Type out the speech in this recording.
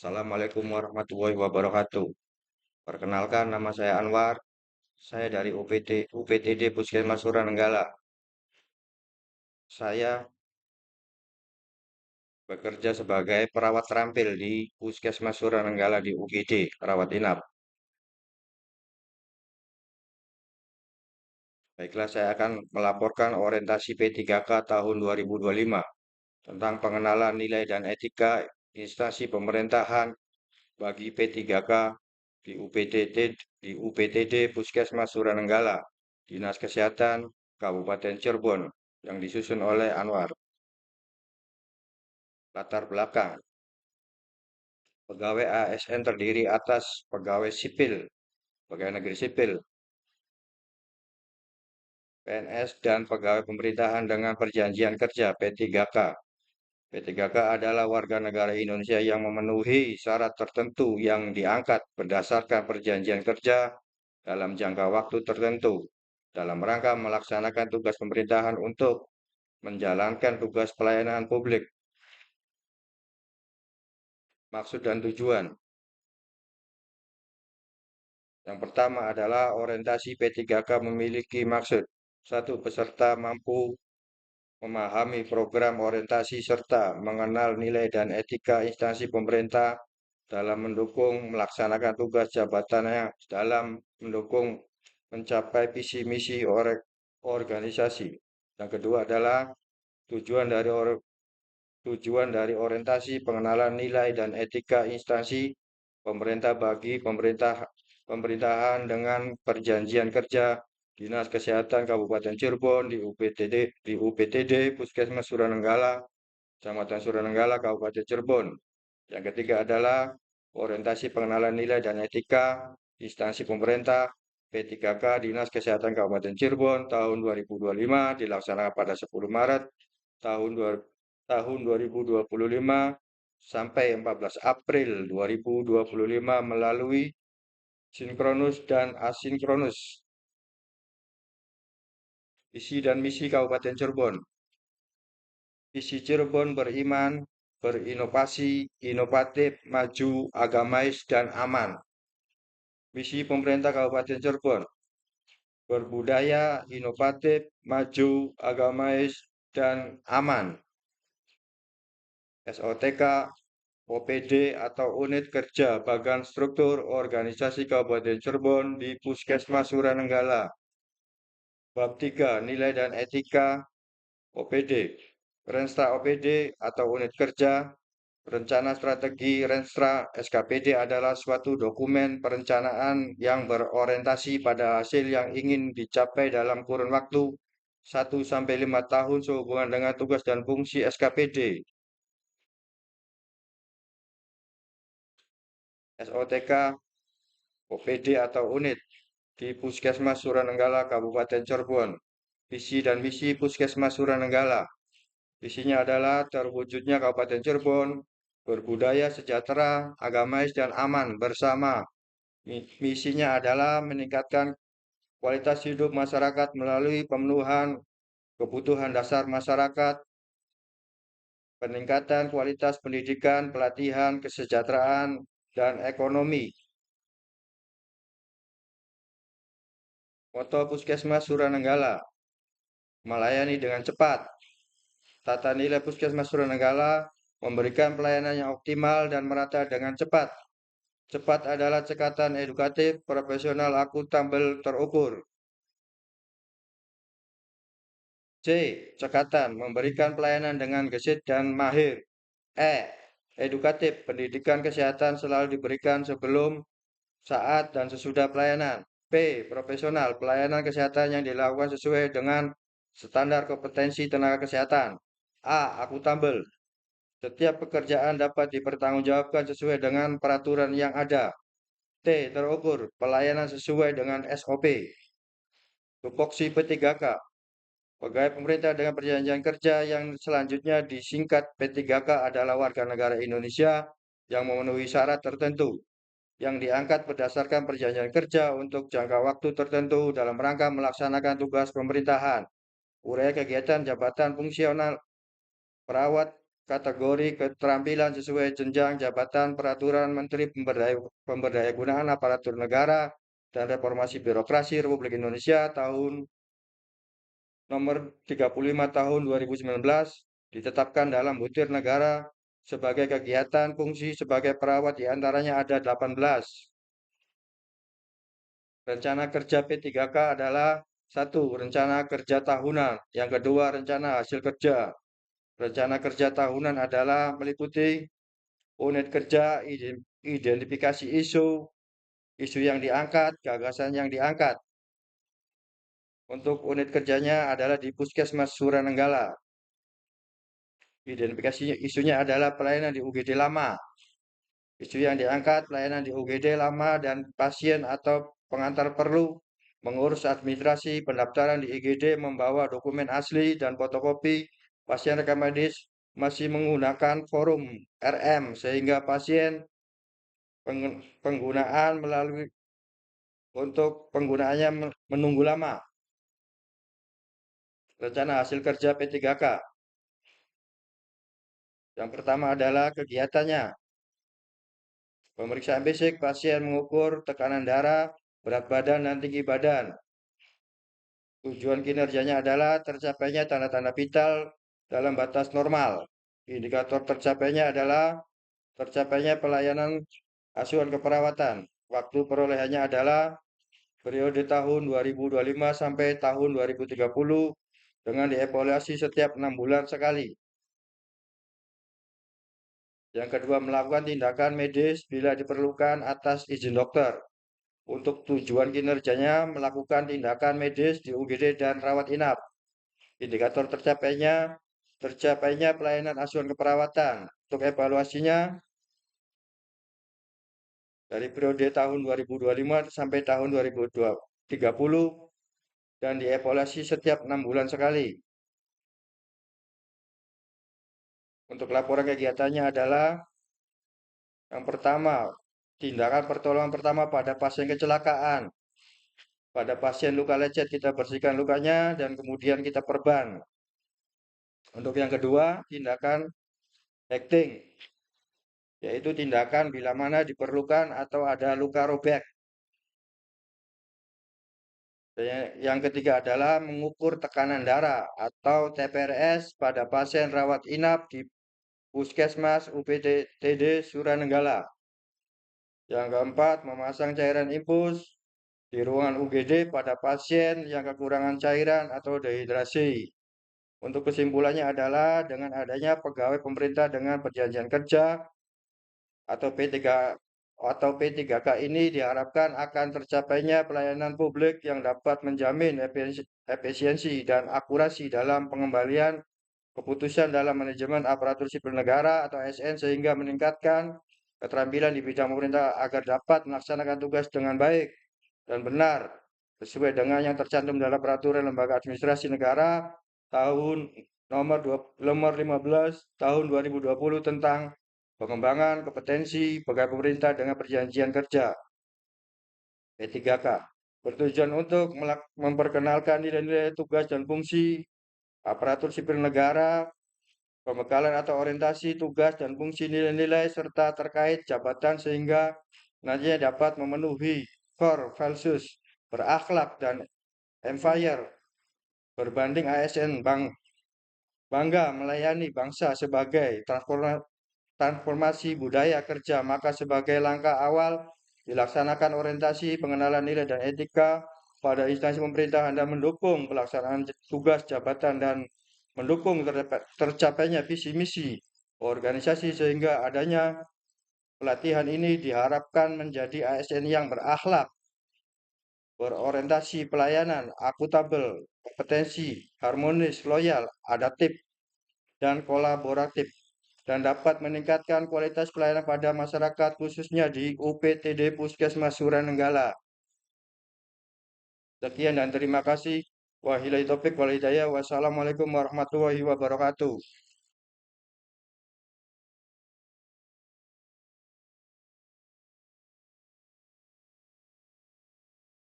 Assalamualaikum warahmatullahi wabarakatuh. Perkenalkan, nama saya Anwar. Saya dari UPTD Puskesmas Suranenggala. Saya bekerja sebagai perawat terampil di Puskesmas Suranenggala di UGD, rawat inap. Baiklah, saya akan melaporkan orientasi P3K tahun 2025 tentang pengenalan nilai dan etika instansi pemerintahan bagi P3K di UPTD Puskesmas Suranenggala, Dinas Kesehatan Kabupaten Cirebon, yang disusun oleh Anwar. Latar belakang. Pegawai ASN terdiri atas pegawai sipil, pegawai negeri sipil, PNS, dan pegawai pemerintahan dengan perjanjian kerja P3K. P3K adalah warga negara Indonesia yang memenuhi syarat tertentu yang diangkat berdasarkan perjanjian kerja dalam jangka waktu tertentu dalam rangka melaksanakan tugas pemerintahan untuk menjalankan tugas pelayanan publik. Maksud dan tujuan. Yang pertama adalah orientasi P3K memiliki maksud. Satu, peserta mampu memahami program orientasi serta mengenal nilai dan etika instansi pemerintah dalam mendukung melaksanakan tugas jabatannya dalam mendukung mencapai visi misi organisasi. Yang kedua adalah tujuan dari tujuan dari orientasi pengenalan nilai dan etika instansi pemerintah bagi pemerintahan dengan perjanjian kerja Dinas Kesehatan Kabupaten Cirebon di UPTD Puskesmas Suranenggala, Kecamatan Suranenggala, Kabupaten Cirebon. Yang ketiga adalah orientasi pengenalan nilai dan etika instansi pemerintah P3K Dinas Kesehatan Kabupaten Cirebon tahun 2025 dilaksanakan pada 10 Maret tahun 2025 sampai 14 April 2025 melalui sinkronus dan asinkronus. Visi dan misi Kabupaten Cirebon. Visi Cirebon beriman, berinovasi, inovatif, maju, agamais, dan aman. Misi pemerintah Kabupaten Cirebon. Berbudaya, inovatif, maju, agamais, dan aman. SOTK, OPD atau Unit Kerja Bagan Struktur Organisasi Kabupaten Cirebon di Puskesmas Suranenggala. Bab 3, Nilai dan Etika OPD. Renstra OPD atau Unit Kerja. Rencana Strategi Renstra SKPD adalah suatu dokumen perencanaan yang berorientasi pada hasil yang ingin dicapai dalam kurun waktu 1-5 tahun sehubungan dengan tugas dan fungsi SKPD. SOTK OPD atau unit di Puskesmas Suranenggala Kabupaten Cirebon. Visi dan misi Puskesmas Suranenggala. Visinya adalah terwujudnya Kabupaten Cirebon berbudaya sejahtera, agamais, dan aman bersama. Misinya adalah meningkatkan kualitas hidup masyarakat melalui pemenuhan kebutuhan dasar masyarakat, peningkatan kualitas pendidikan, pelatihan, kesejahteraan, dan ekonomi. Moto Puskesmas Suranenggala, melayani dengan cepat. Tata nilai Puskesmas Suranenggala memberikan pelayanan yang optimal dan merata dengan cepat. Cepat adalah cekatan edukatif, profesional, akuntabel, terukur. C. Cekatan, memberikan pelayanan dengan gesit dan mahir. E. Edukatif, pendidikan kesehatan selalu diberikan sebelum, saat, dan sesudah pelayanan. P. Profesional, pelayanan kesehatan yang dilakukan sesuai dengan standar kompetensi tenaga kesehatan. A. Akuntabel, setiap pekerjaan dapat dipertanggungjawabkan sesuai dengan peraturan yang ada. T. Terukur, pelayanan sesuai dengan SOP. Tupoksi P3K, pegawai pemerintah dengan perjanjian kerja yang selanjutnya disingkat P3K adalah warga negara Indonesia yang memenuhi syarat tertentu yang diangkat berdasarkan perjanjian kerja untuk jangka waktu tertentu dalam rangka melaksanakan tugas pemerintahan. Uraian kegiatan jabatan fungsional perawat kategori keterampilan sesuai jenjang jabatan Peraturan Menteri Pemberdayaan Aparatur Negara dan Reformasi Birokrasi Republik Indonesia tahun nomor 35 tahun 2019 ditetapkan dalam butir negara sebagai kegiatan fungsi sebagai perawat diantaranya ada 18. Rencana kerja P3K adalah satu, rencana kerja tahunan. Yang kedua, rencana hasil kerja. Rencana kerja tahunan adalah meliputi unit kerja, identifikasi isu yang diangkat, gagasan yang diangkat. Untuk unit kerjanya adalah di Puskesmas Suranenggala. Identifikasi isunya adalah pelayanan di UGD lama. Isu yang diangkat pelayanan di UGD lama dan pasien atau pengantar perlu mengurus administrasi pendaftaran di IGD membawa dokumen asli dan fotokopi pasien rekam medis masih menggunakan forum RM sehingga pasien penggunaan melalui untuk penggunaannya menunggu lama. Rencana hasil kerja P3K. Yang pertama adalah kegiatannya. Pemeriksaan fisik pasien mengukur tekanan darah, berat badan, dan tinggi badan. Tujuan kinerjanya adalah tercapainya tanda-tanda vital dalam batas normal. Indikator tercapainya adalah tercapainya pelayanan asuhan keperawatan. Waktu perolehannya adalah periode tahun 2025 sampai tahun 2030 dengan dievaluasi setiap 6 bulan sekali. Yang kedua, melakukan tindakan medis bila diperlukan atas izin dokter. Untuk tujuan kinerjanya, melakukan tindakan medis di UGD dan rawat inap. Indikator tercapainya pelayanan asuhan keperawatan. Untuk evaluasinya, dari periode tahun 2025 sampai tahun 2030 dan dievaluasi setiap 6 bulan sekali. Untuk laporan kegiatannya adalah yang pertama, tindakan pertolongan pertama pada pasien kecelakaan. Pada pasien luka lecet kita bersihkan lukanya dan kemudian kita perban. Untuk yang kedua, tindakan acting, yaitu tindakan bila mana diperlukan atau ada luka robek. Yang ketiga adalah mengukur tekanan darah atau TPRS pada pasien rawat inap di Puskesmas UPTD Suranenggala. Yang keempat, memasang cairan infus di ruangan UGD pada pasien yang kekurangan cairan atau dehidrasi. Untuk kesimpulannya adalah dengan adanya pegawai pemerintah dengan perjanjian kerja atau P3K ini diharapkan akan tercapainya pelayanan publik yang dapat menjamin efisiensi dan akurasi dalam pengembalian keputusan dalam manajemen aparatur sipil negara atau ASN sehingga meningkatkan keterampilan di bidang pemerintah agar dapat melaksanakan tugas dengan baik dan benar sesuai dengan yang tercantum dalam peraturan lembaga administrasi negara tahun nomor 15 tahun 2020 tentang pengembangan kompetensi pegawai pemerintah dengan perjanjian kerja P3K bertujuan untuk memperkenalkan nilai-nilai tugas dan fungsi aparatur sipil negara, pembekalan atau orientasi tugas dan fungsi nilai-nilai serta terkait jabatan sehingga nantinya dapat memenuhi core values berakhlak dan empire berbanding ASN bangga melayani bangsa sebagai transformasi budaya kerja, maka sebagai langkah awal dilaksanakan orientasi pengenalan nilai dan etika pada instansi pemerintahan dan mendukung pelaksanaan tugas jabatan dan mendukung tercapainya visi misi organisasi sehingga adanya pelatihan ini diharapkan menjadi ASN yang berakhlak, berorientasi pelayanan, akuntabel, kompetensi, harmonis, loyal, adaptif, dan kolaboratif dan dapat meningkatkan kualitas pelayanan pada masyarakat khususnya di UPTD Puskesmas Suranenggala. Sekian dan terima kasih. Wabillahi taufik wal hidayah. Wassalamualaikum warahmatullahi wabarakatuh.